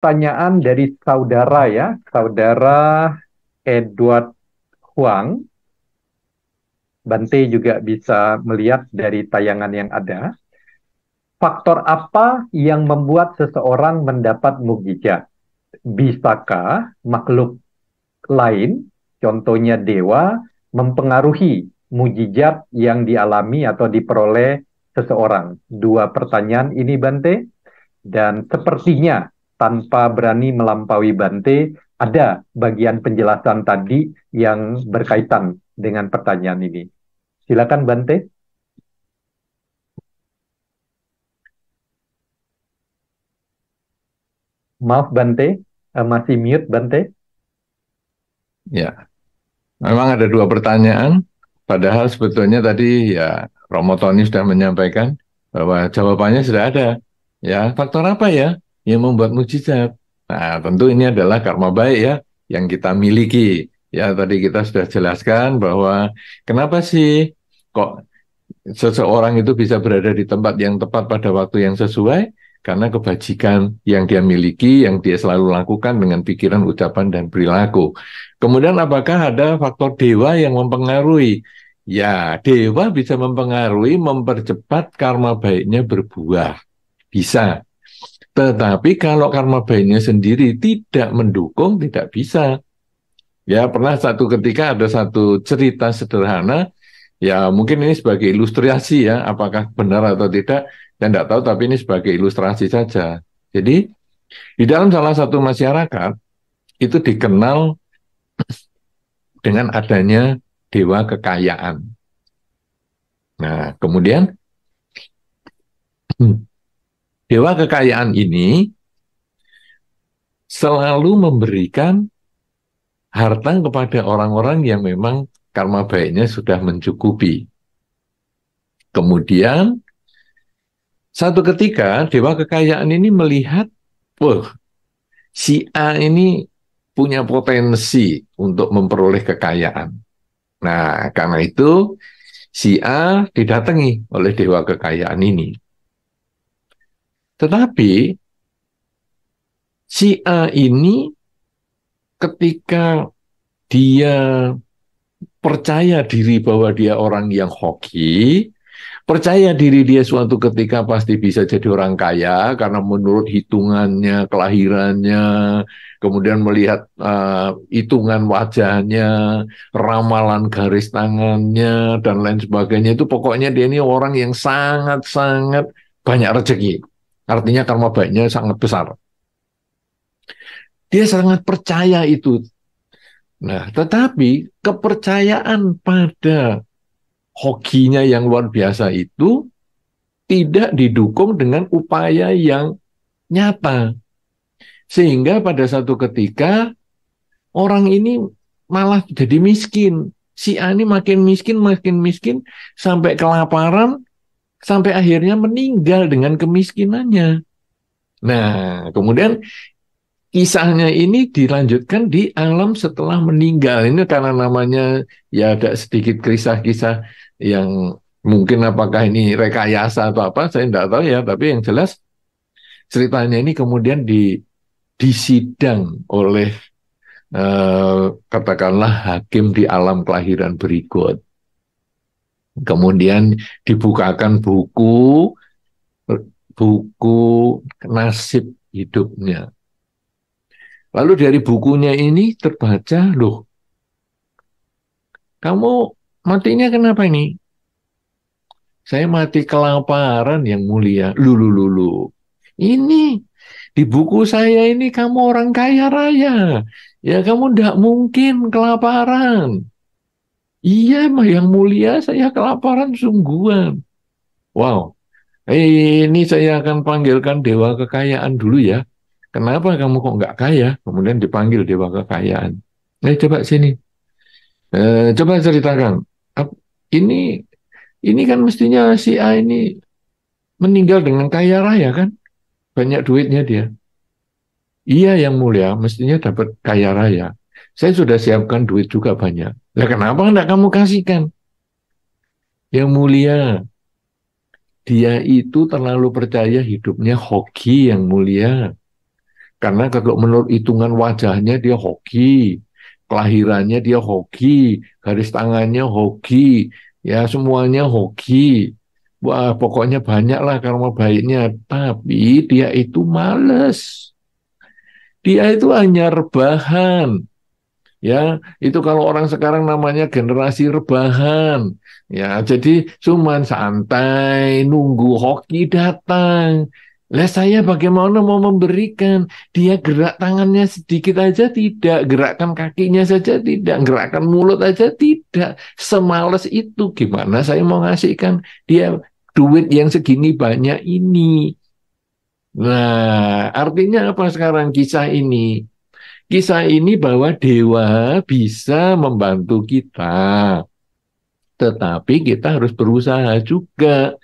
pertanyaan dari saudara ya, saudara Edward Huang. Bante juga bisa melihat dari tayangan yang ada. Faktor apa yang membuat seseorang mendapat mukjizat? Bisakah makhluk lain, contohnya dewa, mempengaruhi mukjizat yang dialami atau diperoleh seseorang? Dua pertanyaan ini, Bante. Dan sepertinya tanpa berani melampaui Bante, ada bagian penjelasan tadi yang berkaitan dengan pertanyaan ini. Silakan Bante. Maaf Bante, masih mute Bante. Ya, memang ada dua pertanyaan, padahal sebetulnya tadi ya Romo Tony sudah menyampaikan bahwa jawabannya sudah ada. Ya, faktor apa ya yang membuat mujizat? Nah, tentu ini adalah karma baik ya yang kita miliki. Ya, tadi kita sudah jelaskan bahwa kenapa sih kok seseorang itu bisa berada di tempat yang tepat pada waktu yang sesuai karena kebajikan yang dia miliki, yang dia selalu lakukan dengan pikiran, ucapan, dan perilaku. Kemudian apakah ada faktor dewa yang mempengaruhi? Ya, dewa bisa mempengaruhi, mempercepat karma baiknya berbuah. Bisa. Tetapi kalau karma baiknya sendiri tidak mendukung, tidak bisa. Ya, pernah satu ketika ada satu cerita sederhana. Ya, mungkin ini sebagai ilustrasi ya, apakah benar atau tidak, saya tidak tahu, tapi ini sebagai ilustrasi saja. Jadi, di dalam salah satu masyarakat, itu dikenal dengan adanya dewa kekayaan. Nah, kemudian, dewa kekayaan ini selalu memberikan harta kepada orang-orang yang memang karma baiknya sudah mencukupi. Kemudian, satu ketika, dewa kekayaan ini melihat, wah, si A ini punya potensi untuk memperoleh kekayaan. Nah, karena itu si A didatangi oleh dewa kekayaan ini. Tetapi si A ini ketika dia percaya diri bahwa dia orang yang hoki, percaya diri dia suatu ketika pasti bisa jadi orang kaya karena menurut hitungannya, kelahirannya, kemudian melihat hitungan wajahnya, ramalan garis tangannya, dan lain sebagainya. Itu pokoknya dia ini orang yang sangat-sangat banyak rezeki. Artinya karma baiknya sangat besar. Dia sangat percaya itu. Nah, tetapi kepercayaan pada hokinya yang luar biasa itu tidak didukung dengan upaya yang nyata. Sehingga pada satu ketika orang ini malah jadi miskin. Si A ini makin miskin, sampai kelaparan, sampai akhirnya meninggal dengan kemiskinannya. Nah, kemudian kisahnya ini dilanjutkan di alam setelah meninggal. Ini karena namanya ya ada sedikit kisah-kisah yang mungkin apakah ini rekayasa atau apa, saya tidak tahu ya. Tapi yang jelas ceritanya ini kemudian disidang oleh katakanlah hakim di alam kelahiran berikut. Kemudian dibukakan buku nasib hidupnya. Lalu dari bukunya ini terbaca, loh, kamu matinya kenapa ini? Saya mati kelaparan yang mulia. Lulu. Ini di buku saya ini kamu orang kaya raya. Ya kamu tidak mungkin kelaparan. Iya, mah yang mulia saya kelaparan sungguhan. Wow, ini saya akan panggilkan dewa kekayaan dulu ya. Kenapa kamu kok nggak kaya? Kemudian dipanggil dewa kekayaan. Coba sini. Coba ceritakan. Ini ini kan mestinya si A ini meninggal dengan kaya raya kan? Banyak duitnya dia. Iya yang mulia, mestinya dapat kaya raya. Saya sudah siapkan duit juga banyak. Lah kenapa enggak kamu kasihkan? Yang mulia, dia itu terlalu percaya hidupnya hoki yang mulia. Karena kalau menurut hitungan wajahnya dia hoki, kelahirannya dia hoki, garis tangannya hoki, ya semuanya hoki. Wah, pokoknya banyaklah karma baiknya. Tapi dia itu males. Dia itu hanya rebahan. Ya, itu kalau orang sekarang namanya generasi rebahan. Ya, jadi cuman santai, nunggu hoki datang. Lah saya bagaimana mau memberikan? Dia gerak tangannya sedikit aja tidak, gerakkan kakinya saja tidak, gerakkan mulut aja tidak. Semales itu gimana saya mau ngasihkan dia duit yang segini banyak ini. Nah, artinya apa sekarang kisah ini? Kisah ini bahwa dewa bisa membantu kita, tetapi kita harus berusaha juga.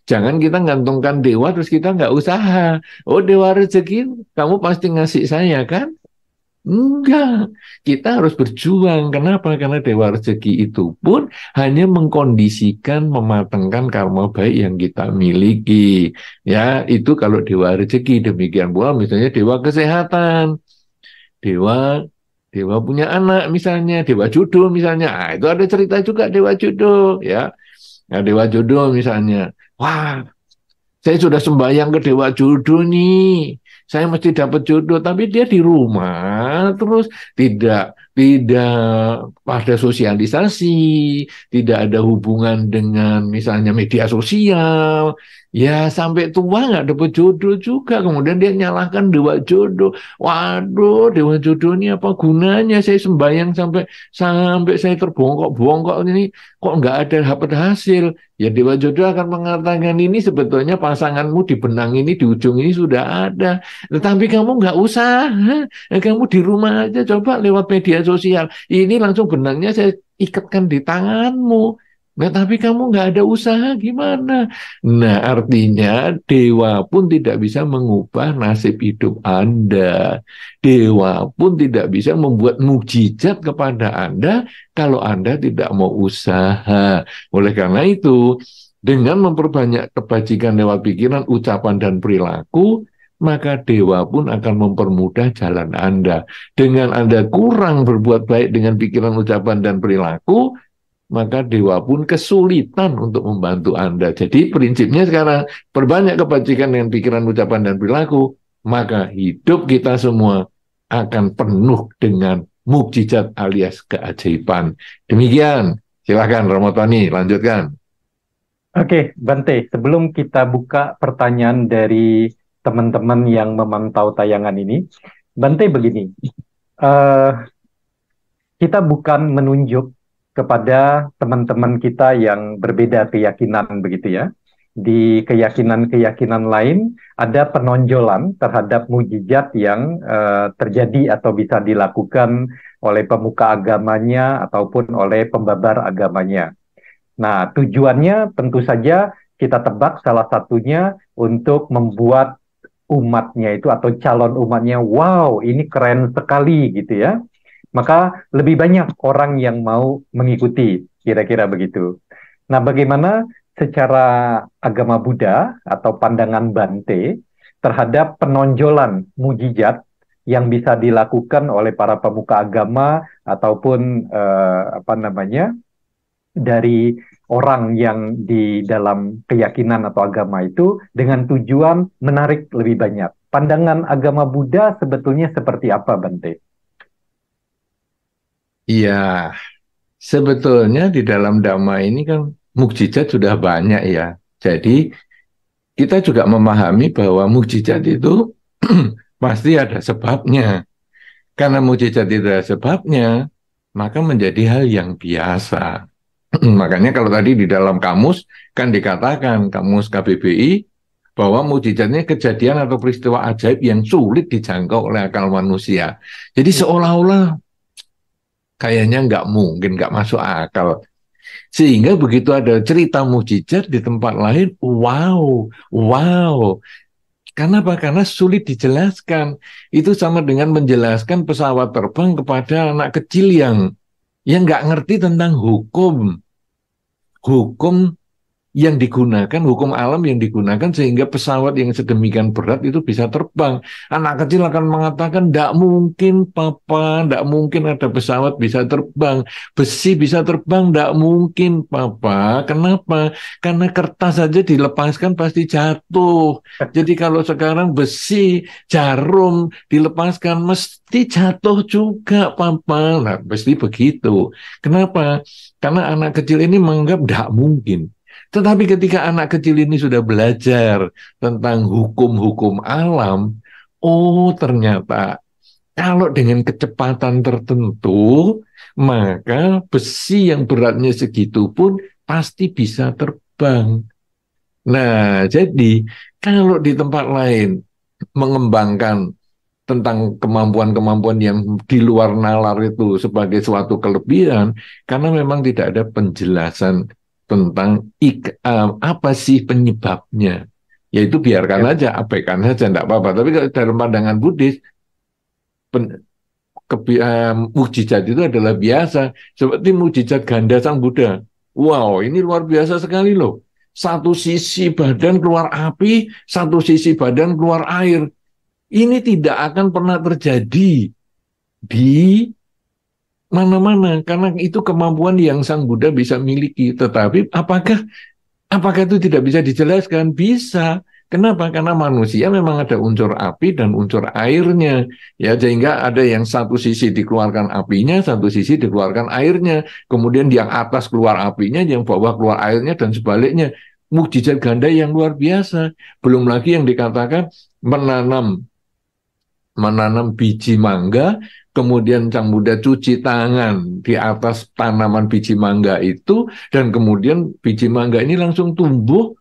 Jangan kita gantungkan dewa terus kita nggak usaha. Oh dewa rezeki, kamu pasti ngasih saya kan? Enggak, kita harus berjuang. Kenapa? Karena dewa rezeki itu pun hanya mengkondisikan, mematangkan karma baik yang kita miliki. Ya, itu kalau dewa rezeki. Demikian pula misalnya dewa kesehatan. Dewa dewa punya anak misalnya, dewa jodoh misalnya. Ah, itu ada cerita juga dewa jodoh ya. Nah, dewa jodoh misalnya. Wah, saya sudah sembahyang ke dewa jodoh nih. Saya mesti dapat jodoh, tapi dia di rumah terus tidak ada sosialisasi, tidak ada hubungan dengan misalnya media sosial. Ya sampai tua nggak dapat jodoh juga. Kemudian dia nyalahkan dewa jodoh. Waduh, dewa jodoh ini apa gunanya? Saya sembahyang sampai sampai saya terbongkok-bongkok ini kok nggak ada dapat hasil. Ya dewa jodoh akan mengatakan ini sebetulnya pasanganmu di benang ini, di ujung ini sudah ada. Tetapi kamu nggak usah, kamu di rumah aja coba lewat media sosial. Ini langsung benangnya saya ikatkan di tanganmu. Nah, tapi kamu nggak ada usaha gimana? Nah, artinya dewa pun tidak bisa mengubah nasib hidup Anda. Dewa pun tidak bisa membuat mukjizat kepada Anda kalau Anda tidak mau usaha. Oleh karena itu, dengan memperbanyak kebajikan lewat pikiran, ucapan, dan perilaku, maka dewa pun akan mempermudah jalan Anda. Dengan Anda kurang berbuat baik dengan pikiran, ucapan, dan perilaku, maka dewa pun kesulitan untuk membantu Anda. Jadi prinsipnya sekarang, perbanyak kebajikan dengan pikiran, ucapan, dan perilaku, maka hidup kita semua akan penuh dengan mukjizat alias keajaiban. Demikian. Silakan Romo Tony, lanjutkan. Oke, Bante, sebelum kita buka pertanyaan dari teman-teman yang memantau tayangan ini, Bante begini, eh, kita bukan menunjuk kepada teman-teman kita yang berbeda keyakinan begitu ya. Di keyakinan-keyakinan lain ada penonjolan terhadap mujizat yang terjadi atau bisa dilakukan oleh pemuka agamanya ataupun oleh pembabar agamanya. Nah, tujuannya tentu saja kita tebak salah satunya untuk membuat umatnya itu atau calon umatnya, wow, ini keren sekali gitu ya. Maka lebih banyak orang yang mau mengikuti, kira-kira begitu. Nah, bagaimana secara agama Buddha atau pandangan Bante terhadap penonjolan mujizat yang bisa dilakukan oleh para pemuka agama ataupun apa namanya dari orang yang di dalam keyakinan atau agama itu dengan tujuan menarik lebih banyak. Pandangan agama Buddha sebetulnya seperti apa, Bante? Iya, sebetulnya di dalam Dhamma ini kan mukjizat sudah banyak ya. Jadi kita juga memahami bahwa mukjizat itu pasti ada sebabnya. Karena mukjizat itu ada sebabnya, maka menjadi hal yang biasa. Makanya kalau tadi di dalam kamus kan dikatakan, kamus KBBI, bahwa mukjizatnya kejadian atau peristiwa ajaib yang sulit dijangkau oleh akal manusia. Jadi seolah-olah kayaknya nggak mungkin, nggak masuk akal. Sehingga begitu ada cerita mukjizat di tempat lain, wow, wow. Karena apa? Karena sulit dijelaskan. Itu sama dengan menjelaskan pesawat terbang kepada anak kecil yang nggak ngerti tentang hukum yang digunakan, hukum alam yang digunakan sehingga pesawat yang sedemikian berat itu bisa terbang. Anak kecil akan mengatakan, tidak mungkin papa, tidak mungkin ada pesawat bisa terbang. Besi bisa terbang, tidak mungkin papa. Kenapa? Karena kertas saja dilepaskan pasti jatuh. Jadi kalau sekarang besi, jarum dilepaskan mesti jatuh juga papa. Nah, pasti begitu. Kenapa? Karena anak kecil ini menganggap tidak mungkin. Tetapi ketika anak kecil ini sudah belajar tentang hukum-hukum alam, oh ternyata kalau dengan kecepatan tertentu, maka besi yang beratnya segitu pun pasti bisa terbang. Nah, jadi kalau di tempat lain mengembangkan tentang kemampuan-kemampuan yang di luar nalar itu sebagai suatu kelebihan, karena memang tidak ada penjelasan tentang apa sih penyebabnya. Yaitu biarkan Ya. aja, abaikan saja, tidak apa-apa. Tapi kalau dalam pandangan Buddhis, mukjizat itu adalah biasa. Seperti mukjizat ganda Sang Buddha. Wow, ini luar biasa sekali loh. Satu sisi badan keluar api, satu sisi badan keluar air. Ini tidak akan pernah terjadi di mana-mana karena itu kemampuan yang Sang Buddha bisa miliki. Tetapi apakah itu tidak bisa dijelaskan? Bisa. Kenapa? Karena manusia memang ada unsur api dan unsur airnya. Ya, sehingga ada yang satu sisi dikeluarkan apinya, satu sisi dikeluarkan airnya. Kemudian yang atas keluar apinya, yang bawah keluar airnya dan sebaliknya. Mukjizat ganda yang luar biasa. Belum lagi yang dikatakan menanam biji mangga, kemudian Sang Buddha cuci tangan di atas tanaman biji mangga itu, dan kemudian biji mangga ini langsung tumbuh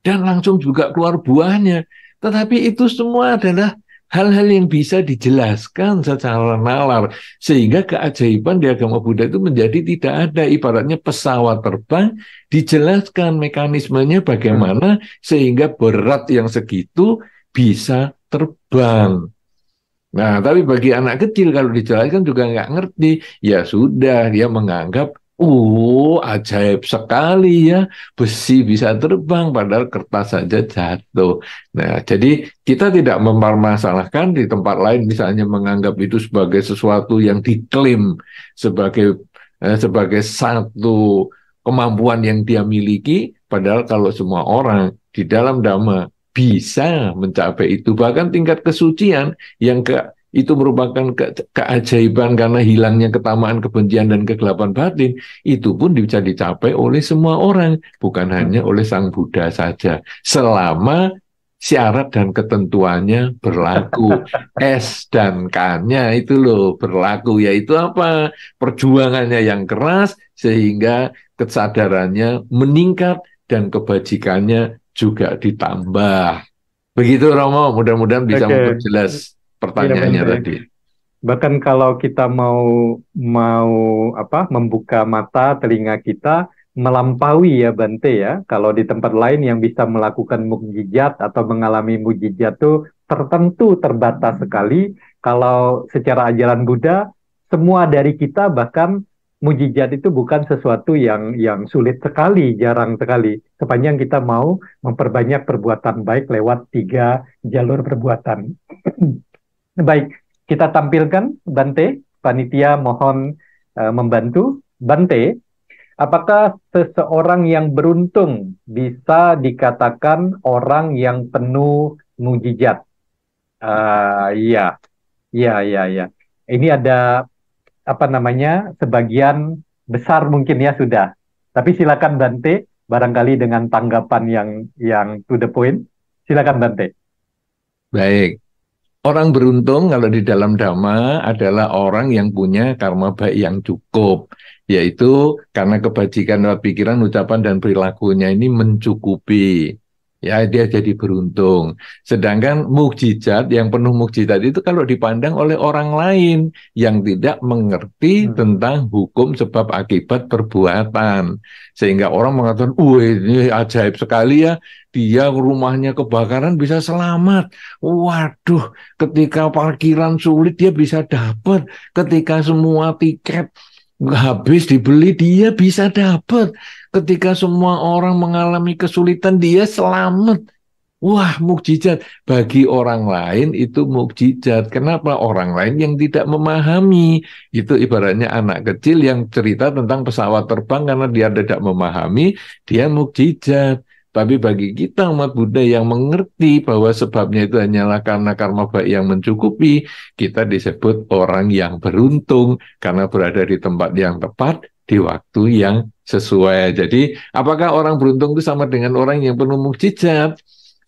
dan langsung juga keluar buahnya. Tetapi itu semua adalah hal-hal yang bisa dijelaskan secara nalar, sehingga keajaiban di agama Buddha itu menjadi tidak ada. Ibaratnya pesawat terbang, dijelaskan mekanismenya bagaimana sehingga berat yang segitu bisa terbang. Nah, tapi bagi anak kecil kalau dijelaskan juga nggak ngerti, ya sudah dia menganggap, oh ajaib sekali ya, besi bisa terbang padahal kertas saja jatuh. Nah, jadi kita tidak mempermasalahkan di tempat lain misalnya menganggap itu sebagai sesuatu yang diklaim sebagai satu kemampuan yang dia miliki, padahal kalau semua orang di dalam Dhamma bisa mencapai itu, bahkan tingkat kesucian yang itu merupakan keajaiban karena hilangnya ketamaan, kebencian, dan kegelapan batin, itu pun bisa dicapai oleh semua orang, bukan hanya oleh Sang Buddha saja, selama syarat dan ketentuannya berlaku. S dan K-nya itu loh berlaku, yaitu apa? Perjuangannya yang keras sehingga kesadarannya meningkat dan kebajikannya juga ditambah. Begitu Romo, mudah-mudahan bisa Oke, memperjelas iya pertanyaannya Bante. tadi. Bahkan kalau kita mau membuka mata telinga kita melampaui ya Bante ya. Kalau di tempat lain yang bisa melakukan mukjizat atau mengalami mukjizat itu tertentu terbatas sekali. Kalau secara ajaran Buddha semua dari kita bahkan mukjizat itu bukan sesuatu yang sulit sekali, jarang sekali. Sepanjang kita mau memperbanyak perbuatan baik lewat 3 jalur perbuatan. Baik, kita tampilkan Bante, panitia mohon membantu. Bante, apakah seseorang yang beruntung bisa dikatakan orang yang penuh mujizat? Iya, iya, iya, iya. Ini ada apa namanya? Sebagian besar mungkin ya sudah. Tapi silakan Bante, barangkali dengan tanggapan yang to the point. Silakan Bante. Baik, orang beruntung kalau di dalam Dhamma adalah orang yang punya karma baik yang cukup, yaitu karena kebajikan lewat pikiran, ucapan, dan perilakunya ini mencukupi. Ya, dia jadi beruntung. Sedangkan mukjizat, yang penuh mukjizat itu kalau dipandang oleh orang lain yang tidak mengerti Hmm. tentang hukum sebab akibat perbuatan. Sehingga orang mengatakan, wah ini ajaib sekali ya, dia rumahnya kebakaran bisa selamat. Waduh, ketika parkiran sulit dia bisa dapat. Ketika semua tiket habis dibeli, dia bisa dapat. Ketika semua orang mengalami kesulitan, dia selamat. Wah, mukjizat. Bagi orang lain itu mukjizat. Kenapa? Orang lain yang tidak memahami. Itu ibaratnya anak kecil yang cerita tentang pesawat terbang karena dia tidak memahami, dia mukjizat. Tapi bagi kita umat Buddha yang mengerti bahwa sebabnya itu hanyalah karena karma baik yang mencukupi, kita disebut orang yang beruntung karena berada di tempat yang tepat, di waktu yang sesuai. Jadi, apakah orang beruntung itu sama dengan orang yang penuh mukjizat?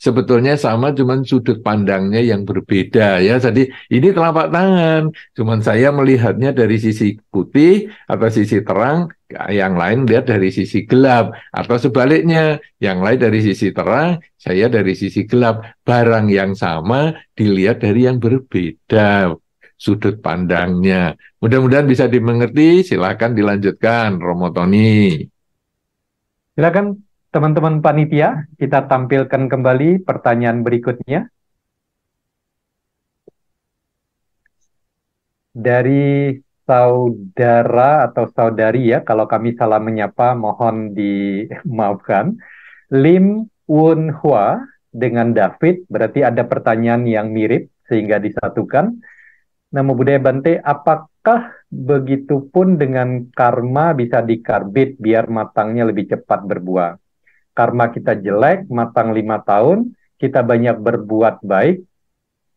Sebetulnya sama, cuman sudut pandangnya yang berbeda ya. Jadi ini telapak tangan, cuman saya melihatnya dari sisi putih atau sisi terang, yang lain lihat dari sisi gelap, atau sebaliknya, yang lain dari sisi terang, saya dari sisi gelap. Barang yang sama dilihat dari yang berbeda sudut pandangnya. Mudah-mudahan bisa dimengerti. Silakan dilanjutkan, Romo Tony. Silakan teman-teman panitia, kita tampilkan kembali pertanyaan berikutnya. Dari saudara atau saudari ya, kalau kami salah menyapa mohon dimaafkan. Lim Wun Hua dengan David, berarti ada pertanyaan yang mirip sehingga disatukan. Namo Buddhaya Bante, apakah begitu pun dengan karma bisa dikarbit biar matangnya lebih cepat berbuah? Karma kita jelek, matang 5 tahun, kita banyak berbuat baik,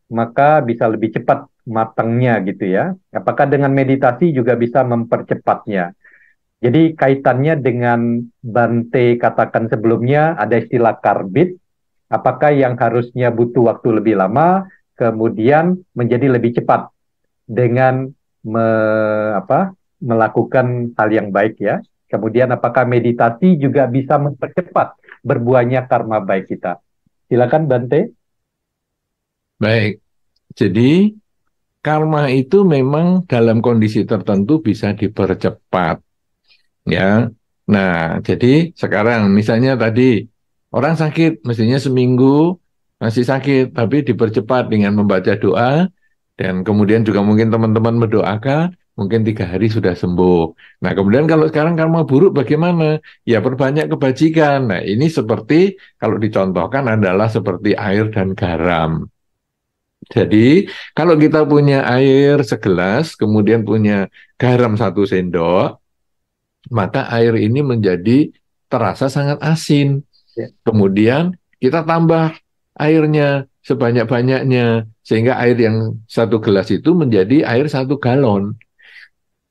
maka bisa lebih cepat matangnya gitu ya. Apakah dengan meditasi juga bisa mempercepatnya? Jadi kaitannya dengan Bante katakan sebelumnya, ada istilah karbit, apakah yang harusnya butuh waktu lebih lama, kemudian menjadi lebih cepat dengan melakukan hal yang baik ya. Kemudian apakah meditasi juga bisa mempercepat berbuahnya karma baik kita? Silakan Bante. Baik, jadi karma itu memang dalam kondisi tertentu bisa dipercepat. Ya, nah jadi sekarang misalnya tadi orang sakit, mestinya seminggu masih sakit, tapi dipercepat dengan membaca doa, dan kemudian juga mungkin teman-teman mendoakan, mungkin 3 hari sudah sembuh. Nah kemudian kalau sekarang karma buruk bagaimana? Ya perbanyak kebajikan. Nah ini seperti kalau dicontohkan adalah seperti air dan garam. Jadi kalau kita punya air segelas, kemudian punya garam 1 sendok, maka air ini menjadi terasa sangat asin. Ya. Kemudian kita tambah airnya sebanyak-banyaknya, sehingga air yang 1 gelas itu menjadi air 1 galon.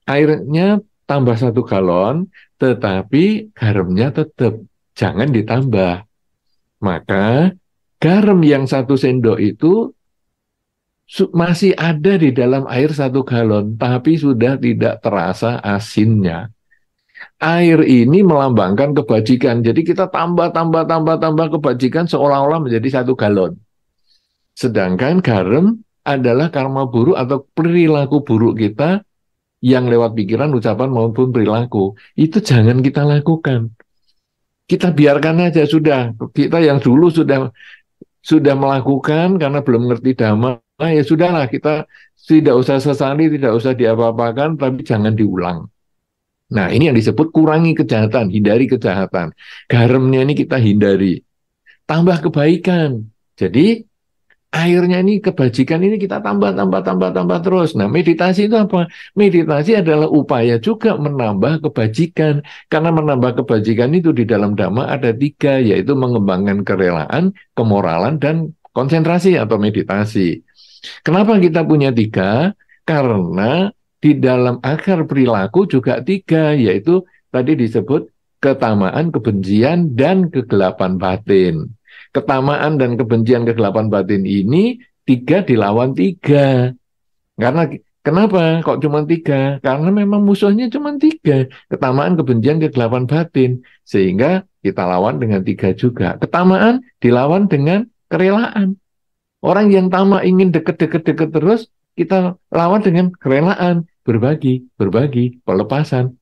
Airnya tambah 1 galon, tetapi garamnya tetap, jangan ditambah. Maka garam yang 1 sendok itu masih ada di dalam air 1 galon, tapi sudah tidak terasa asinnya. Air ini melambangkan kebajikan. Jadi kita tambah kebajikan seolah-olah menjadi 1 galon. Sedangkan garam adalah karma buruk atau perilaku buruk kita yang lewat pikiran, ucapan maupun perilaku. Itu jangan kita lakukan. Kita biarkan aja sudah. Kita yang dulu sudah melakukan karena belum ngerti dhamma, ya sudahlah, kita tidak usah sesali, tidak usah diapa-apakan, tapi jangan diulang. Nah, ini yang disebut kurangi kejahatan, hindari kejahatan. Garamnya ini kita hindari. Tambah kebaikan. Jadi, airnya ini, kebajikan ini kita tambah terus. Nah, meditasi itu apa? Meditasi adalah upaya juga menambah kebajikan. Karena menambah kebajikan itu di dalam Dhamma ada 3, yaitu mengembangkan kerelaan, kemoralan, dan konsentrasi atau meditasi. Kenapa kita punya 3? Karena di dalam akar perilaku juga 3, yaitu tadi disebut ketamaan, kebencian, dan kegelapan batin. Ketamaan dan kebencian, kegelapan batin ini 3 dilawan 3. Karena kenapa kok cuma 3? Karena memang musuhnya cuma 3. Ketamaan, kebencian, kegelapan batin. Sehingga kita lawan dengan 3 juga. Ketamaan dilawan dengan kerelaan. Orang yang tamak ingin deket terus, kita lawan dengan kerelaan. Berbagi, pelepasan.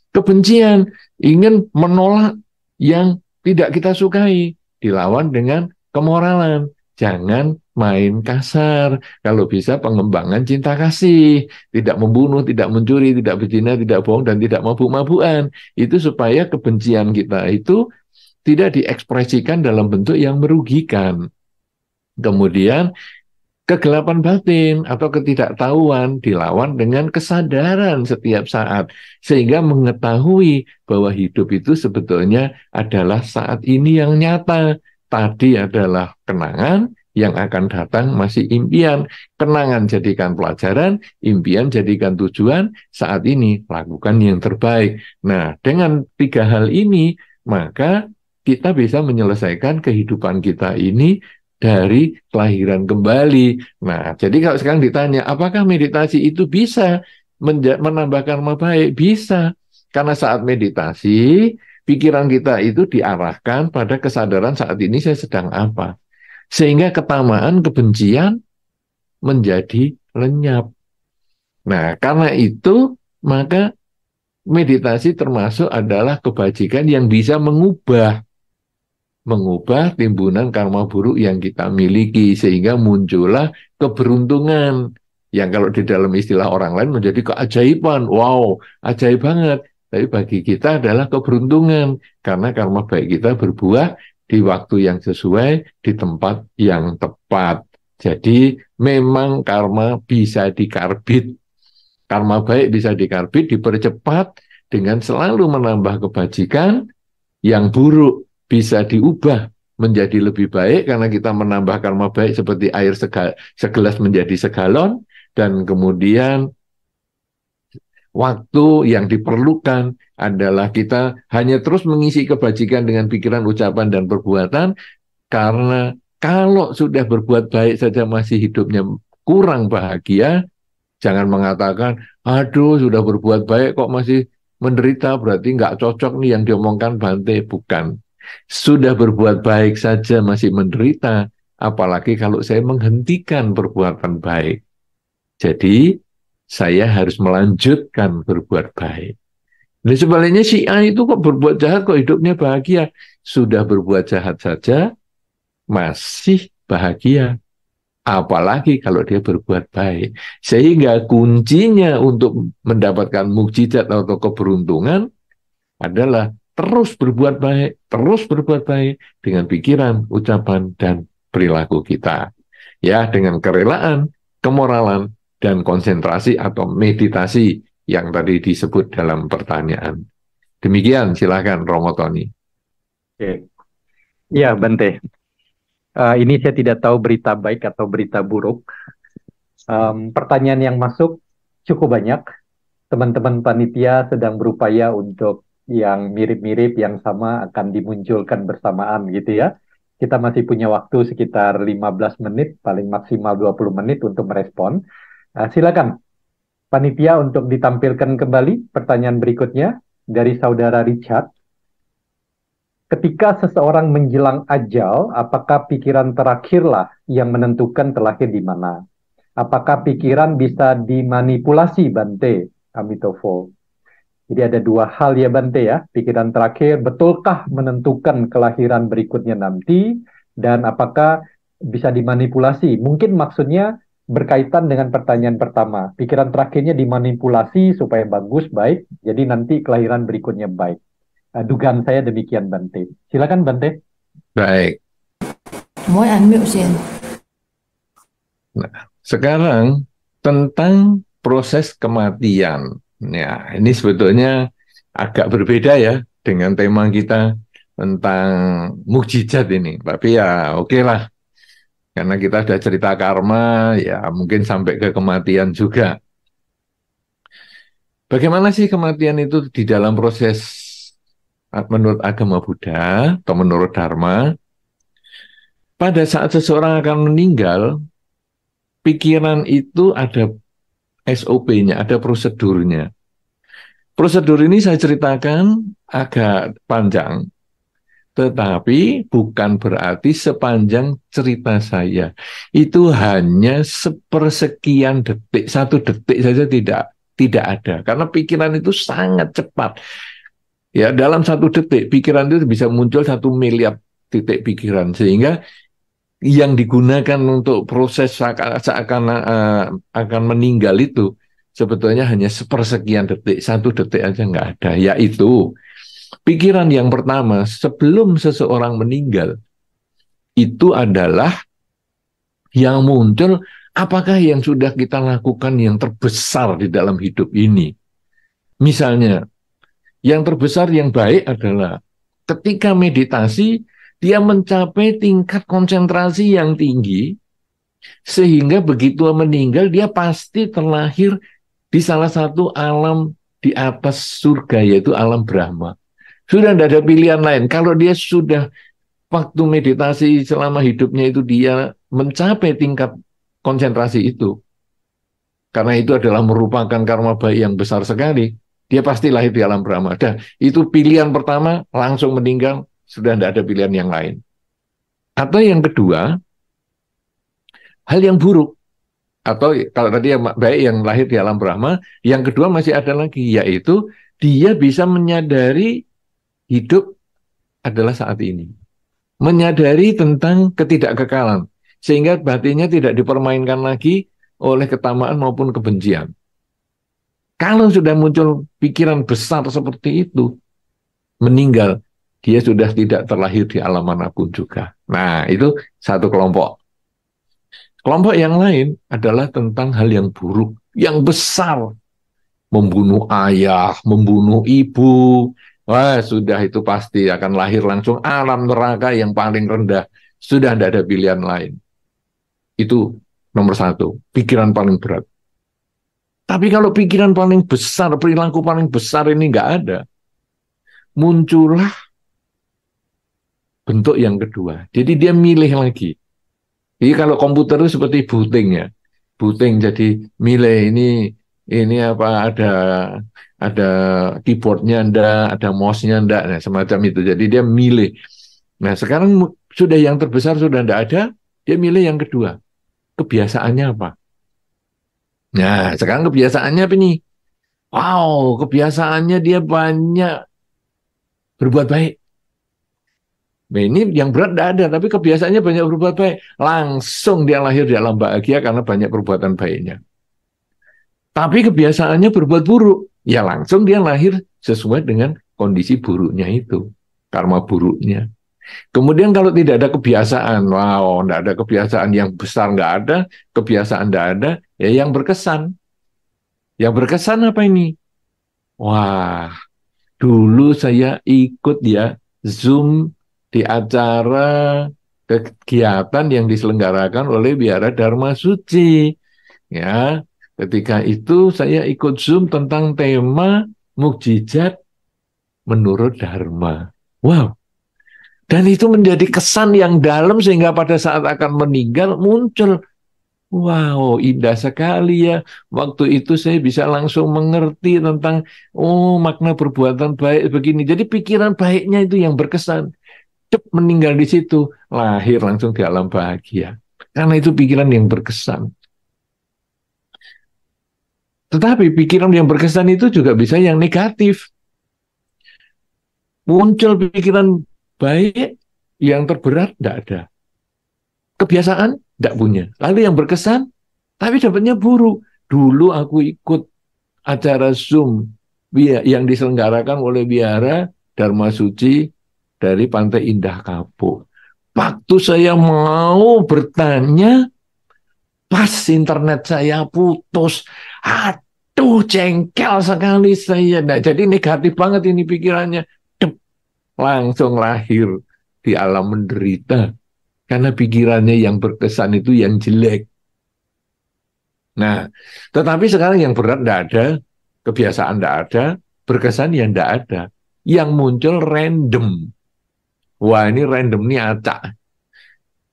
Kebencian, ingin menolak yang tidak kita sukai, dilawan dengan kemoralan. Jangan main kasar, kalau bisa pengembangan cinta kasih, tidak membunuh, tidak mencuri, tidak berzina, tidak bohong, dan tidak mabuk-mabukan. Itu supaya kebencian kita itu tidak diekspresikan dalam bentuk yang merugikan. Kemudian kegelapan batin atau ketidaktahuan dilawan dengan kesadaran setiap saat, sehingga mengetahui bahwa hidup itu sebetulnya adalah saat ini yang nyata. Tadi adalah kenangan, yang akan datang masih impian. Kenangan jadikan pelajaran, impian jadikan tujuan, saat ini lakukan yang terbaik. Nah, dengan tiga hal ini, maka kita bisa menyelesaikan kehidupan kita ini dari kelahiran kembali. Nah, jadi kalau sekarang ditanya, apakah meditasi itu bisa menambah karma baik? Bisa. Karena saat meditasi, pikiran kita itu diarahkan pada kesadaran saat ini saya sedang apa. Sehingga ketamaan, kebencian menjadi lenyap. Nah, karena itu, maka meditasi termasuk adalah kebajikan yang bisa mengubah timbunan karma buruk yang kita miliki, sehingga muncullah keberuntungan yang kalau di dalam istilah orang lain menjadi keajaiban. Wow, ajaib banget. Tapi bagi kita adalah keberuntungan karena karma baik kita berbuah di waktu yang sesuai, di tempat yang tepat. Jadi memang karma bisa dikarbit. Karma baik bisa dikarbit, dipercepat dengan selalu menambah kebajikan. Yang buruk bisa diubah menjadi lebih baik karena kita menambah karma baik seperti air segelas menjadi segalon, dan kemudian waktu yang diperlukan adalah kita hanya terus mengisi kebajikan dengan pikiran, ucapan, dan perbuatan, karena kalau sudah berbuat baik saja masih hidupnya kurang bahagia, jangan mengatakan, aduh sudah berbuat baik kok masih menderita, berarti nggak cocok nih yang diomongkan Bante. Bukan. Sudah berbuat baik saja masih menderita, apalagi kalau saya menghentikan perbuatan baik. Jadi, saya harus melanjutkan berbuat baik. Nah, sebaliknya si A itu kok berbuat jahat, kok hidupnya bahagia. Sudah berbuat jahat saja, masih bahagia. Apalagi kalau dia berbuat baik. Sehingga kuncinya untuk mendapatkan mukjizat atau keberuntungan adalah terus berbuat baik dengan pikiran, ucapan, dan perilaku kita. Ya, dengan kerelaan, kemoralan, dan konsentrasi atau meditasi yang tadi disebut dalam pertanyaan. Demikian, silakan Romo Tony. Oke. Ya, Bante. Ini saya tidak tahu berita baik atau berita buruk. Pertanyaan yang masuk cukup banyak. Teman-teman panitia sedang berupaya untuk yang mirip-mirip, yang sama akan dimunculkan bersamaan gitu ya. Kita masih punya waktu sekitar 15 menit, paling maksimal 20 menit untuk merespon. Silakan panitia untuk ditampilkan kembali pertanyaan berikutnya dari saudara Richard. Ketika seseorang menjelang ajal, apakah pikiran terakhirlah yang menentukan terlahir di mana? Apakah pikiran bisa dimanipulasi, Bante? Amitofo. Jadi ada dua hal ya, Bante ya. Pikiran terakhir, betulkah menentukan kelahiran berikutnya nanti? Dan apakah bisa dimanipulasi? Mungkin maksudnya berkaitan dengan pertanyaan pertama. Pikiran terakhirnya dimanipulasi supaya bagus, baik. Jadi nanti kelahiran berikutnya baik. Dugaan saya demikian, Bante. Silakan, Bante. Baik. Mỗi unmute Sen. Nah, sekarang tentang proses kematian. Ya, ini sebetulnya agak berbeda ya dengan tema kita tentang mukjizat ini. Tapi ya oke lah. Karena kita sudah cerita karma, ya mungkin sampai ke kematian juga. Bagaimana sih kematian itu di dalam proses menurut agama Buddha atau menurut Dharma? Pada saat seseorang akan meninggal, pikiran itu ada SOP-nya, ada prosedurnya. Prosedur ini saya ceritakan agak panjang, tetapi bukan berarti sepanjang cerita saya. Itu hanya sepersekian detik, 1 detik saja tidak ada. Karena pikiran itu sangat cepat. Ya, dalam 1 detik pikiran itu bisa muncul 1 miliar titik pikiran, sehingga yang digunakan untuk proses seakan akan meninggal itu sebetulnya hanya sepersekian detik, 1 detik aja nggak ada. Yaitu pikiran yang pertama sebelum seseorang meninggal itu adalah yang muncul, apakah yang sudah kita lakukan yang terbesar di dalam hidup ini. Misalnya, yang terbesar yang baik adalah ketika meditasi, dia mencapai tingkat konsentrasi yang tinggi, sehingga begitu meninggal, dia pasti terlahir di salah satu alam di atas surga, yaitu alam Brahma. Sudah tidak ada pilihan lain. Kalau dia sudah waktu meditasi selama hidupnya itu dia mencapai tingkat konsentrasi itu, karena itu adalah merupakan karma baik yang besar sekali, dia pasti lahir di alam Brahma. Dan itu pilihan pertama, langsung meninggal, sudah tidak ada pilihan yang lain. Atau yang kedua, hal yang buruk. Atau kalau tadi yang baik yang lahir di alam Brahma, yang kedua masih ada lagi, yaitu dia bisa menyadari hidup adalah saat ini. Menyadari tentang ketidakkekalan, sehingga batinnya tidak dipermainkan lagi oleh ketamaan maupun kebencian. Kalau sudah muncul pikiran besar seperti itu, meninggal, dia sudah tidak terlahir di alam manapun juga. Nah, itu satu kelompok. Kelompok yang lain adalah tentang hal yang buruk, yang besar. Membunuh ayah, membunuh ibu. Wah, sudah itu pasti akan lahir langsung alam neraka yang paling rendah. Sudah tidak ada pilihan lain. Itu nomor satu, pikiran paling berat. Tapi kalau pikiran paling besar, perilaku paling besar ini nggak ada, muncullah bentuk yang kedua. Jadi dia milih lagi. Jadi kalau komputer itu seperti booting ya. Booting jadi milih ini apa ada keyboardnya enggak, ada mouse-nya enggak, nah, semacam itu. Jadi dia milih. Nah, sekarang sudah yang terbesar sudah enggak ada, dia milih yang kedua. Kebiasaannya apa? Nah, sekarang kebiasaannya apa nih? Wow, kebiasaannya dia banyak berbuat baik. Nah, ini yang berat tidak ada, tapi kebiasaannya banyak berbuat baik. Langsung dia lahir di alam bahagia karena banyak perbuatan baiknya. Tapi kebiasaannya berbuat buruk, ya langsung dia lahir sesuai dengan kondisi buruknya itu, karma buruknya. Kemudian kalau tidak ada kebiasaan, wow, tidak ada kebiasaan yang besar, nggak ada, kebiasaan tidak ada, ya yang berkesan. Yang berkesan apa ini? Wah, dulu saya ikut ya Zoom di acara kegiatan yang diselenggarakan oleh Wihara Dharma Suci. Ya, ketika itu saya ikut Zoom tentang tema mukjizat menurut Dharma. Wow. Dan itu menjadi kesan yang dalam sehingga pada saat akan meninggal muncul. Wow, indah sekali ya. Waktu itu saya bisa langsung mengerti tentang, oh makna perbuatan baik begini. Jadi pikiran baiknya itu yang berkesan. Cep meninggal di situ, lahir langsung di alam bahagia. Karena itu pikiran yang berkesan. Tetapi pikiran yang berkesan itu juga bisa yang negatif. Muncul pikiran baik, yang terberat tidak ada. Kebiasaan tidak punya. Lalu yang berkesan, tapi dapatnya buruk. Dulu aku ikut acara Zoom yang diselenggarakan oleh Wihara Dharma Suci dari Pantai Indah Kapuk. Waktu saya mau bertanya, pas internet saya putus. Aduh, jengkel sekali saya. Nah, jadi negatif banget ini pikirannya. Langsung lahir di alam menderita. Karena pikirannya yang berkesan itu yang jelek. Nah, tetapi sekarang yang berat tidak ada, kebiasaan tidak ada, berkesan yang tidak ada. Yang muncul random. Wah, ini random, ini acak.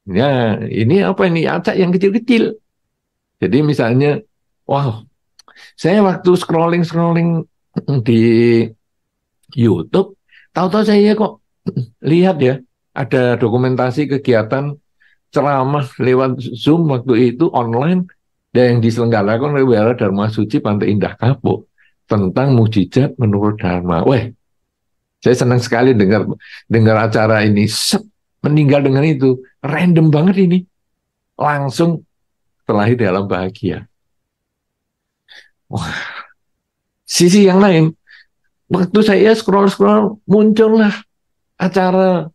Ya, ini apa ini? Acak yang kecil-kecil. Jadi misalnya, wow, saya waktu scrolling di YouTube, tahu-tahu saya kok lihat ya, ada dokumentasi kegiatan ceramah lewat Zoom waktu itu online dan yang diselenggarakan oleh Wihara Dharma Suci Pantai Indah Kapuk tentang mukjizat menurut Dharma. Wah, saya senang sekali dengar acara ini. meninggal dengan itu. Random banget ini. Langsung terlahir dalam bahagia. Wah, sisi yang lain, waktu saya scroll-scroll, muncullah acara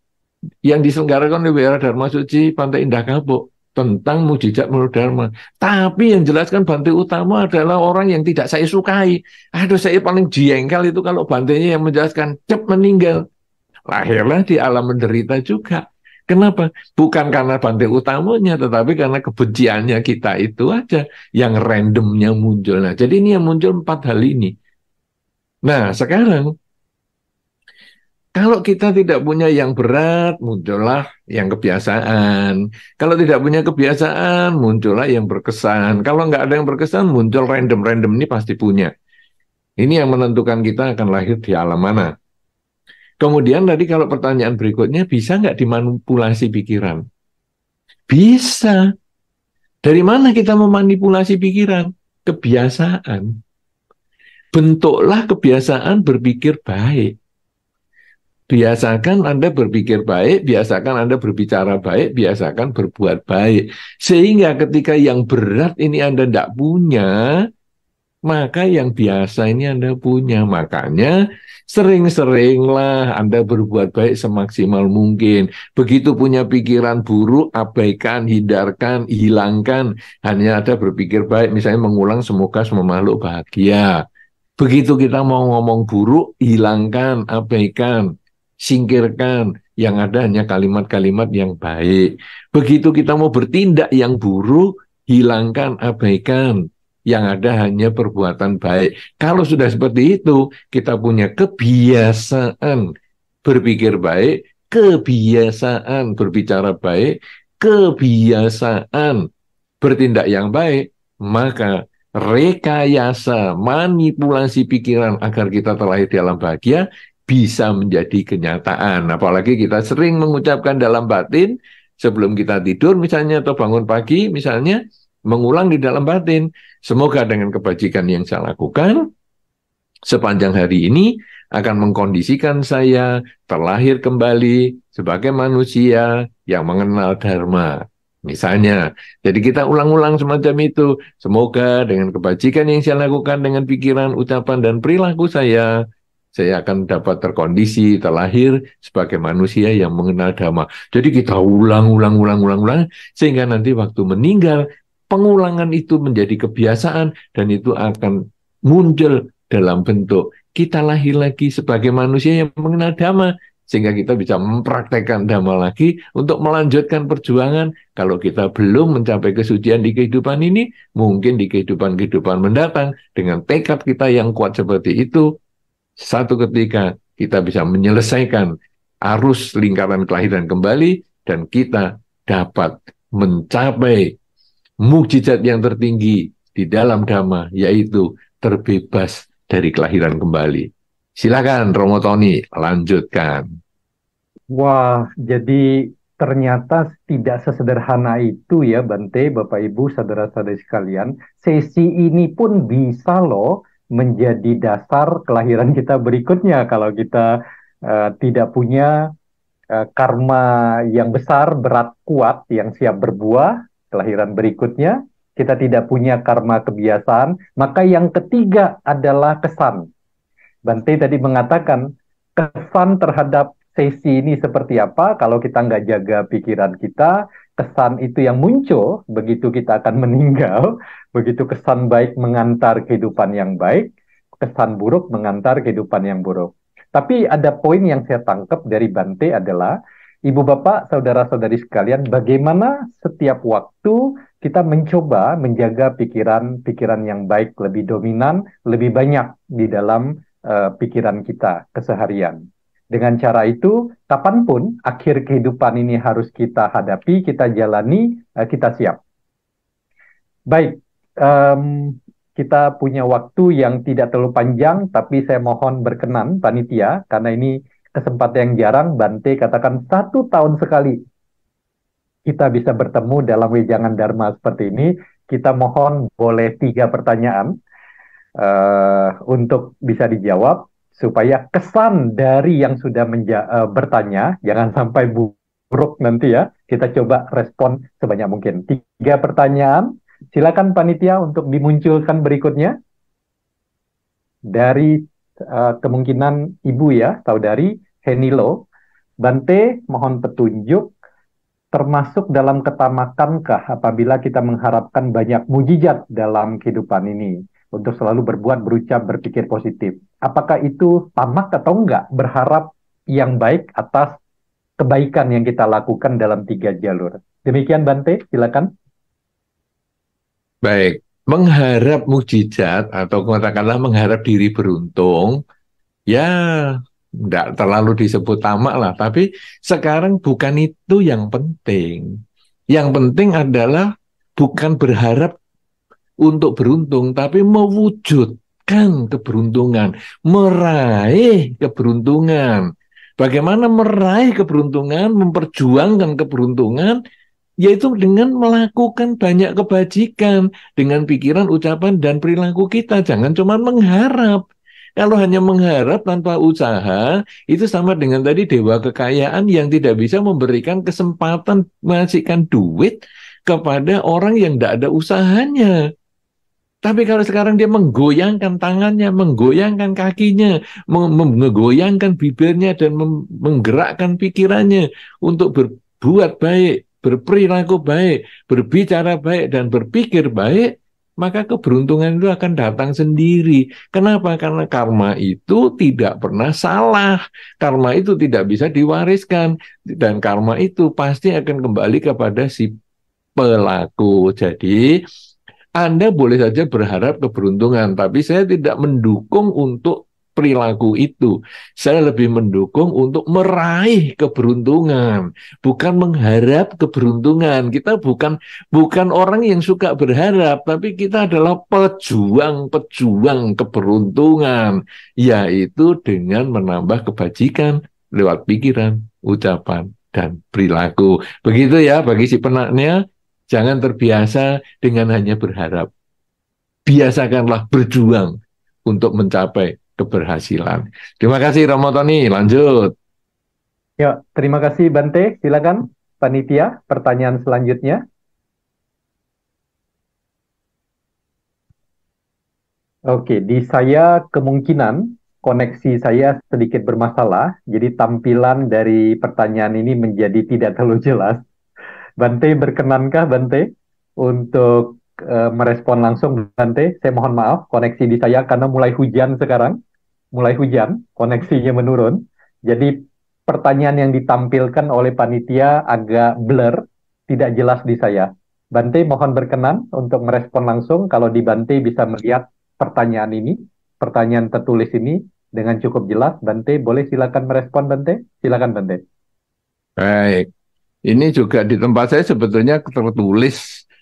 yang diselenggarakan oleh WR Dharma Suci Pantai Indah Kapuk tentang mujizat menurut Dharma. Tapi yang jelaskan Bante Utama adalah orang yang tidak saya sukai. Aduh, saya paling jengkel itu kalau Bantenya yang menjelaskan, cep meninggal. Lahirlah di alam menderita juga. Kenapa? Bukan karena Bante utamanya, tetapi karena kebenciannya kita itu aja yang randomnya muncul. Nah, jadi ini yang muncul 4 hal ini. Nah, sekarang kalau kita tidak punya yang berat, muncullah yang kebiasaan. Kalau tidak punya kebiasaan, muncullah yang berkesan. Kalau nggak ada yang berkesan, muncul random-random ini pasti punya. Ini yang menentukan kita akan lahir di alam mana. Kemudian tadi kalau pertanyaan berikutnya, bisa nggak dimanipulasi pikiran? Bisa. Dari mana kita memanipulasi pikiran? Kebiasaan. Bentuklah kebiasaan berpikir baik. Biasakan Anda berpikir baik, biasakan Anda berbicara baik, biasakan berbuat baik. Sehingga ketika yang berat ini Anda tidak punya, maka yang biasa ini Anda punya. Makanya sering-seringlah Anda berbuat baik semaksimal mungkin. Begitu punya pikiran buruk, abaikan, hindarkan, hilangkan. Hanya ada berpikir baik, misalnya mengulang semoga semua makhluk bahagia. Begitu kita mau ngomong buruk, hilangkan, abaikan, singkirkan. Yang ada hanya kalimat-kalimat yang baik. Begitu kita mau bertindak yang buruk, hilangkan, abaikan. Yang ada hanya perbuatan baik. Kalau sudah seperti itu, kita punya kebiasaan berpikir baik, kebiasaan berbicara baik, kebiasaan bertindak yang baik, maka rekayasa, manipulasi pikiran agar kita terlahir di alam bahagia bisa menjadi kenyataan. Apalagi kita sering mengucapkan dalam batin, sebelum kita tidur misalnya, atau bangun pagi misalnya, mengulang di dalam batin. Semoga dengan kebajikan yang saya lakukan sepanjang hari ini akan mengkondisikan saya terlahir kembali sebagai manusia yang mengenal Dharma. Misalnya, jadi kita ulang-ulang semacam itu. Semoga dengan kebajikan yang saya lakukan dengan pikiran, ucapan, dan perilaku saya akan dapat terkondisi, terlahir sebagai manusia yang mengenal Dhamma. Jadi kita ulang, sehingga nanti waktu meninggal, pengulangan itu menjadi kebiasaan, dan itu akan muncul dalam bentuk kita lahir lagi sebagai manusia yang mengenal Dhamma, sehingga kita bisa mempraktekkan Dhamma lagi untuk melanjutkan perjuangan. Kalau kita belum mencapai kesucian di kehidupan ini, mungkin di kehidupan-kehidupan mendatang, dengan tekad kita yang kuat seperti itu, satu ketika kita bisa menyelesaikan arus lingkaran kelahiran kembali, dan kita dapat mencapai mukjizat yang tertinggi di dalam Dhamma, yaitu terbebas dari kelahiran kembali. Silakan Romo Tony, lanjutkan. Wah, jadi ternyata tidak sesederhana itu ya Bante, Bapak Ibu, saudara-saudari sekalian. Sesi ini pun bisa loh menjadi dasar kelahiran kita berikutnya kalau kita tidak punya karma yang besar, berat, kuat, yang siap berbuah, kelahiran berikutnya, kita tidak punya karma kebiasaan, maka yang ketiga adalah kesan. Bante tadi mengatakan, kesan terhadap sesi ini seperti apa, kalau kita nggak jaga pikiran kita, kesan itu yang muncul, begitu kita akan meninggal, begitu kesan baik mengantar kehidupan yang baik, kesan buruk mengantar kehidupan yang buruk. Tapi ada poin yang saya tangkap dari Bante adalah, Ibu Bapak, Saudara-saudari sekalian, bagaimana setiap waktu kita mencoba menjaga pikiran-pikiran yang baik lebih dominan, lebih banyak di dalam pikiran kita keseharian. Dengan cara itu, kapanpun akhir kehidupan ini harus kita hadapi, kita jalani, kita siap. Baik, kita punya waktu yang tidak terlalu panjang, tapi saya mohon berkenan, panitia, karena ini kesempatan yang jarang. Bante katakan 1 tahun sekali kita bisa bertemu dalam wejangan Dharma seperti ini. Kita mohon boleh 3 pertanyaan untuk bisa dijawab, supaya kesan dari yang sudah bertanya jangan sampai buruk nanti ya. Kita coba respon sebanyak mungkin. 3 pertanyaan. Silakan panitia untuk dimunculkan berikutnya. Dari kemungkinan ibu ya, saudari Henilo. Bante, mohon petunjuk. Termasuk dalam ketamakankah apabila kita mengharapkan banyak mujizat dalam kehidupan ini untuk selalu berbuat, berucap, berpikir positif? Apakah itu tamak atau enggak? Berharap yang baik atas kebaikan yang kita lakukan dalam 3 jalur. Demikian Bante, silakan. Baik, mengharap mukjizat atau katakanlah mengharap diri beruntung, ya tidak terlalu disebut tamak lah. Tapi sekarang bukan itu yang penting. Yang penting adalah bukan berharap untuk beruntung, tapi mewujudkan keberuntungan, meraih keberuntungan. Bagaimana meraih keberuntungan, memperjuangkan keberuntungan, yaitu dengan melakukan banyak kebajikan, dengan pikiran, ucapan, dan perilaku kita. Jangan cuma mengharap. Kalau hanya mengharap tanpa usaha, itu sama dengan tadi dewa kekayaan yang tidak bisa memberikan kesempatan menghasilkan duit kepada orang yang tidak ada usahanya. Tapi kalau sekarang dia menggoyangkan tangannya, menggoyangkan kakinya, menggoyangkan bibirnya, dan menggerakkan pikirannya untuk berbuat baik, berperilaku baik, berbicara baik, dan berpikir baik, maka keberuntungan itu akan datang sendiri. Kenapa? Karena karma itu tidak pernah salah. Karma itu tidak bisa diwariskan. Dan karma itu pasti akan kembali kepada si pelaku. Jadi, Anda boleh saja berharap keberuntungan, tapi saya tidak mendukung untuk perilaku itu. Saya lebih mendukung untuk meraih keberuntungan, bukan mengharap keberuntungan. Kita bukan orang yang suka berharap, tapi kita adalah pejuang-pejuang keberuntungan, yaitu dengan menambah kebajikan lewat pikiran, ucapan, dan perilaku. Begitu ya bagi si penaknya. Jangan terbiasa dengan hanya berharap. Biasakanlah berjuang untuk mencapai keberhasilan. Terima kasih Romo Tony, lanjut. Ya, terima kasih Bante. Silakan panitia, pertanyaan selanjutnya. Oke, di saya kemungkinan koneksi saya sedikit bermasalah, jadi tampilan dari pertanyaan ini menjadi tidak terlalu jelas. Bante, berkenankah Bante untuk merespon langsung Bante? Saya mohon maaf, koneksi di saya karena mulai hujan sekarang. Mulai hujan, koneksinya menurun. Jadi pertanyaan yang ditampilkan oleh panitia agak blur, tidak jelas di saya. Bante, mohon berkenan untuk merespon langsung. Kalau di Bante bisa melihat pertanyaan ini, pertanyaan tertulis ini dengan cukup jelas. Bante, boleh silakan merespon Bante? Silakan Bante. Baik. Ini juga di tempat saya sebetulnya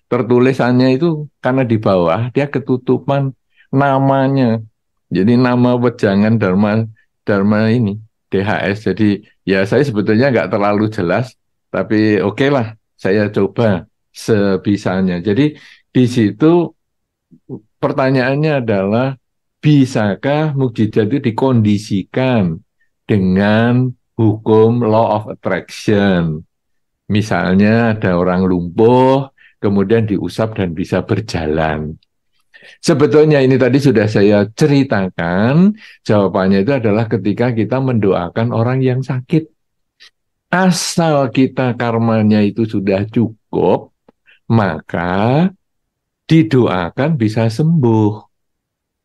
tertulisannya itu karena di bawah dia ketutupan namanya. Jadi nama wejangan Dharma ini DHS. Jadi ya saya sebetulnya nggak terlalu jelas, tapi oke lah saya coba sebisanya. Jadi di situ pertanyaannya adalah bisakah mukjizat itu dikondisikan dengan hukum law of attraction? Misalnya ada orang lumpuh, kemudian diusap dan bisa berjalan. Sebetulnya ini tadi sudah saya ceritakan, jawabannya itu adalah ketika kita mendoakan orang yang sakit. Asal kita karmanya itu sudah cukup, maka didoakan bisa sembuh.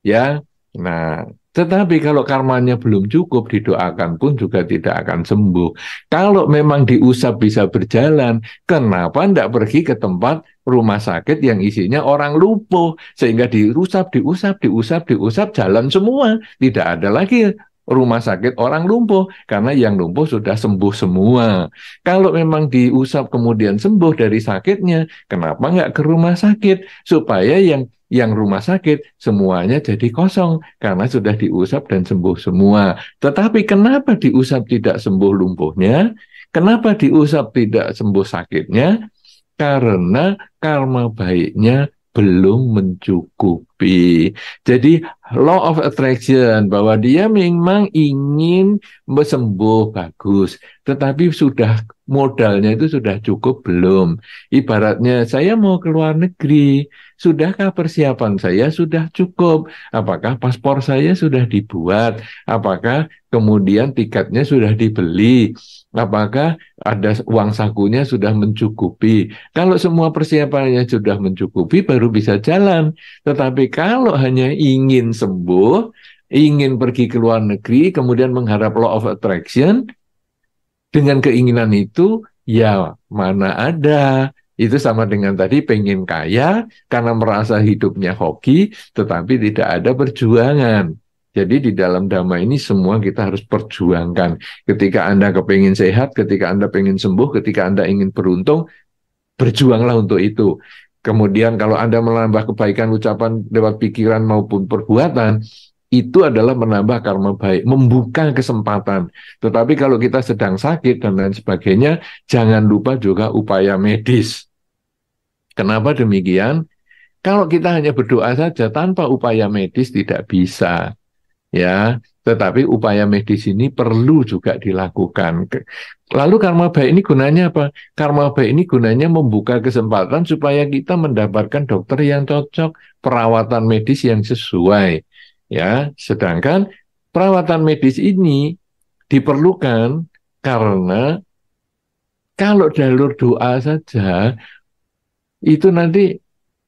Ya, nah, tetapi kalau karmanya belum cukup, didoakan pun juga tidak akan sembuh. Kalau memang diusap bisa berjalan, kenapa tidak pergi ke tempat rumah sakit yang isinya orang lumpuh, sehingga diusap, jalan semua. Tidak ada lagi rumah sakit orang lumpuh, karena yang lumpuh sudah sembuh semua. Kalau memang diusap kemudian sembuh dari sakitnya, kenapa nggak ke rumah sakit? Supaya yang rumah sakit semuanya jadi kosong karena sudah diusap dan sembuh semua. Tetapi kenapa diusap tidak sembuh lumpuhnya? Kenapa diusap tidak sembuh sakitnya? Karena karma baiknya belum mencukupi. mencukupi. Jadi law of attraction bahwa dia memang ingin sembuh bagus, tetapi sudah modalnya itu sudah cukup belum. Ibaratnya saya mau ke luar negeri, sudahkah persiapan saya sudah cukup? Apakah paspor saya sudah dibuat? Apakah kemudian tiketnya sudah dibeli? Apakah ada uang sakunya sudah mencukupi? Kalau semua persiapannya sudah mencukupi, baru bisa jalan. Tetapi kalau hanya ingin sembuh, ingin pergi ke luar negeri, kemudian mengharap law of attraction, dengan keinginan itu, ya mana ada. Itu sama dengan tadi pengen kaya karena merasa hidupnya hoki, tetapi tidak ada perjuangan. Jadi di dalam dhamma ini semua kita harus perjuangkan. Ketika Anda kepingin sehat, ketika Anda pengen sembuh, ketika Anda ingin beruntung, berjuanglah untuk itu. Kemudian kalau Anda menambah kebaikan ucapan lewat pikiran maupun perbuatan, itu adalah menambah karma baik, membuka kesempatan. Tetapi kalau kita sedang sakit dan lain sebagainya, jangan lupa juga upaya medis. Kenapa demikian? Kalau kita hanya berdoa saja tanpa upaya medis tidak bisa. Ya, tetapi upaya medis ini perlu juga dilakukan. Lalu karma baik ini gunanya apa? Karma baik ini gunanya membuka kesempatan supaya kita mendapatkan dokter yang cocok, perawatan medis yang sesuai. Ya, sedangkan perawatan medis ini diperlukan karena kalau jalur doa saja itu nanti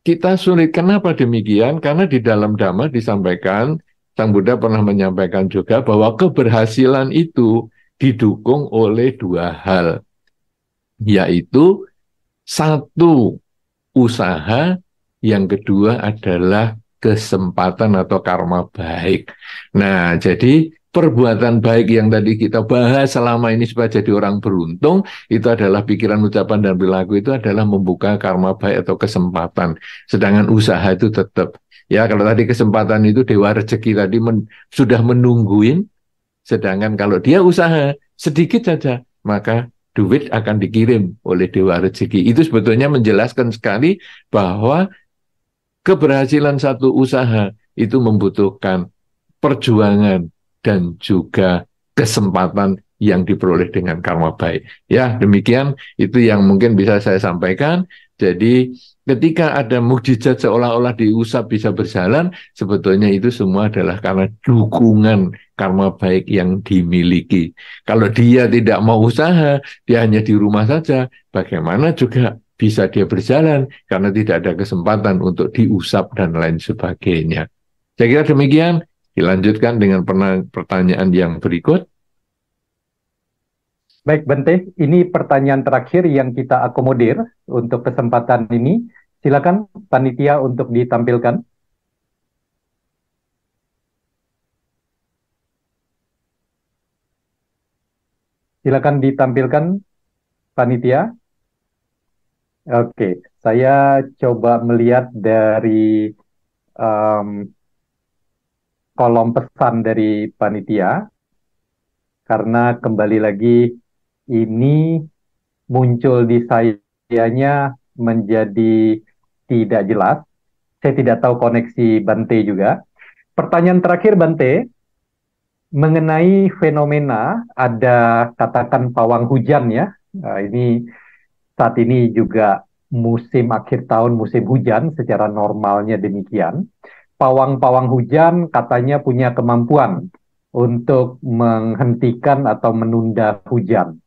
kita sulit. Kenapa demikian? Karena di dalam Dhamma disampaikan, Sang Buddha pernah menyampaikan juga bahwa keberhasilan itu didukung oleh dua hal, yaitu satu, usaha, yang kedua adalah kesempatan atau karma baik. Nah, jadi perbuatan baik yang tadi kita bahas selama ini supaya jadi orang beruntung, itu adalah pikiran, ucapan, dan perilaku itu adalah membuka karma baik atau kesempatan. Sedangkan usaha itu tetap. Ya, kalau tadi kesempatan itu Dewa Rezeki tadi sudah menungguin, sedangkan kalau dia usaha sedikit saja, maka duit akan dikirim oleh Dewa Rezeki. Itu sebetulnya menjelaskan sekali bahwa keberhasilan satu usaha itu membutuhkan perjuangan dan juga kesempatan yang diperoleh dengan karma baik. Ya, demikian itu yang mungkin bisa saya sampaikan. Jadi ketika ada mukjizat seolah-olah diusap bisa berjalan, sebetulnya itu semua adalah karena dukungan karma baik yang dimiliki. Kalau dia tidak mau usaha, dia hanya di rumah saja, bagaimana juga bisa dia berjalan karena tidak ada kesempatan untuk diusap dan lain sebagainya. Saya kira demikian. Dilanjutkan dengan pertanyaan yang berikut. Baik, Bante, ini pertanyaan terakhir yang kita akomodir untuk kesempatan ini. Silakan panitia untuk ditampilkan. Silakan ditampilkan panitia. Oke, saya coba melihat dari kolom pesan dari panitia, karena kembali lagi ini muncul di sayanya menjadi tidak jelas. Saya tidak tahu koneksi Bante juga. Pertanyaan terakhir Bante, mengenai fenomena ada katakan pawang hujan ya. Ini saat ini juga musim akhir tahun, musim hujan secara normalnya demikian. Pawang-pawang hujan katanya punya kemampuan untuk menghentikan atau menunda hujan.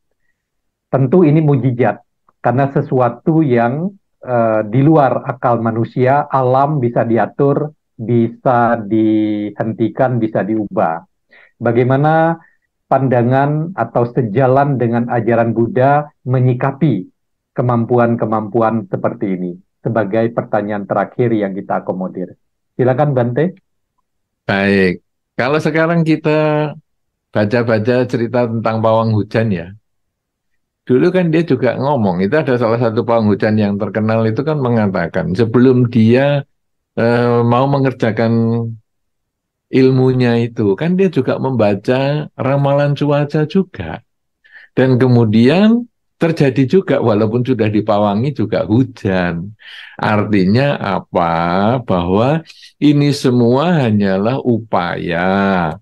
Tentu ini mujizat, karena sesuatu yang di luar akal manusia, alam bisa diatur, bisa dihentikan, bisa diubah. Bagaimana pandangan atau sejalan dengan ajaran Buddha menyikapi kemampuan-kemampuan seperti ini? Sebagai pertanyaan terakhir yang kita akomodir. Silakan Bante. Baik, kalau sekarang kita baca-baca cerita tentang pawang hujan ya, dulu kan dia juga ngomong, itu ada salah satu pawang hujan yang terkenal itu kan mengatakan, sebelum dia mau mengerjakan ilmunya itu, kan dia juga membaca ramalan cuaca juga. Dan kemudian terjadi juga walaupun sudah dipawangi juga hujan. Artinya apa? Bahwa ini semua hanyalah upaya.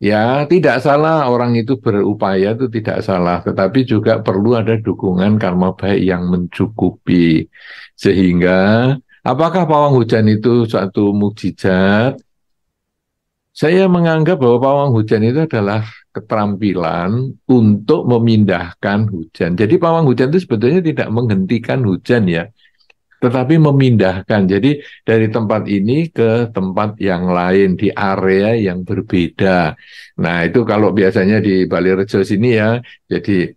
Ya, tidak salah orang itu berupaya itu tidak salah, tetapi juga perlu ada dukungan karma baik yang mencukupi. Sehingga apakah pawang hujan itu suatu mukjizat? Saya menganggap bahwa pawang hujan itu adalah keterampilan untuk memindahkan hujan. Jadi pawang hujan itu sebetulnya tidak menghentikan hujan ya, tetapi memindahkan. Jadi dari tempat ini ke tempat yang lain di area yang berbeda. Nah, itu kalau biasanya di Bali Rejo sini ya. Jadi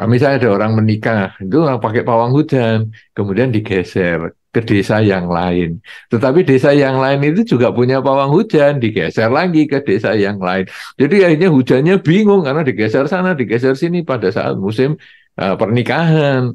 misalnya ada orang menikah, itu pakai pawang hujan, kemudian digeser ke desa yang lain. Tetapi desa yang lain itu juga punya pawang hujan, digeser lagi ke desa yang lain. Jadi akhirnya hujannya bingung karena digeser sana, digeser sini pada saat musim pernikahan.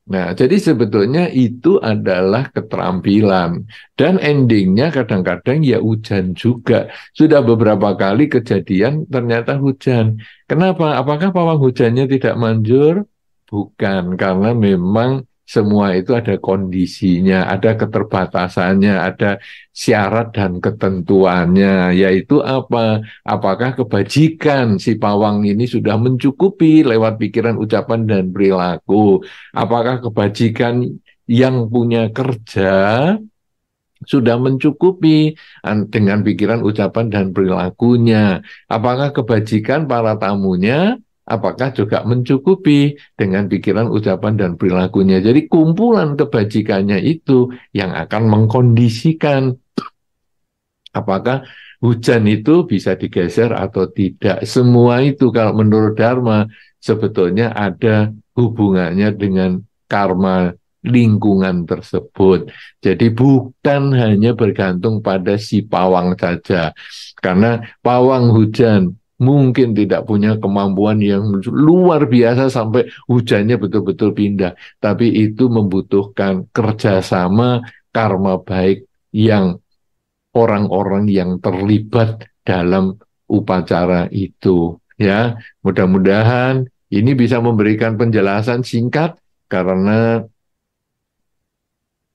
Nah, jadi sebetulnya itu adalah keterampilan. Dan endingnya kadang-kadang ya hujan juga. Sudah beberapa kali kejadian ternyata hujan. Kenapa? Apakah pawang hujannya tidak manjur? Bukan, karena memang semua itu ada kondisinya, ada keterbatasannya, ada syarat dan ketentuannya. Yaitu apa? Apakah kebajikan si pawang ini sudah mencukupi lewat pikiran, ucapan, dan perilaku? Apakah kebajikan yang punya kerja sudah mencukupi dengan pikiran, ucapan, dan perilakunya? Apakah kebajikan para tamunya, apakah juga mencukupi dengan pikiran, ucapan, dan perilakunya? Jadi kumpulan kebajikannya itu yang akan mengkondisikan apakah hujan itu bisa digeser atau tidak. Semua itu kalau menurut Dharma sebetulnya ada hubungannya dengan karma lingkungan tersebut. Jadi bukan hanya bergantung pada si pawang saja. Karena pawang hujan mungkin tidak punya kemampuan yang luar biasa sampai hujannya betul-betul pindah. Tapi itu membutuhkan kerjasama karma baik yang orang-orang yang terlibat dalam upacara itu. Ya, mudah-mudahan ini bisa memberikan penjelasan singkat karena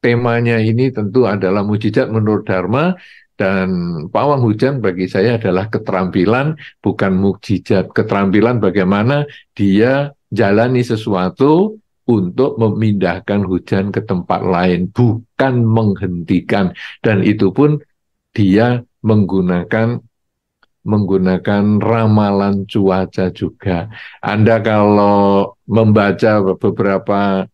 temanya ini tentu adalah mujizat menurut Dharma, dan pawang hujan bagi saya adalah keterampilan, bukan mukjizat. Keterampilan bagaimana dia jalani sesuatu untuk memindahkan hujan ke tempat lain, bukan menghentikan. Dan itu pun dia menggunakan ramalan cuaca juga. Anda kalau membaca beberapa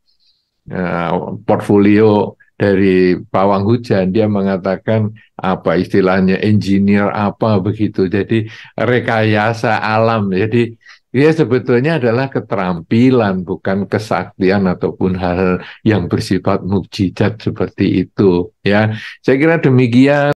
portfolio dari pawang hujan, dia mengatakan apa istilahnya engineer apa begitu. Jadi rekayasa alam. Jadi dia sebetulnya adalah keterampilan, bukan kesaktian ataupun hal yang bersifat mukjizat seperti itu. Ya, saya kira demikian.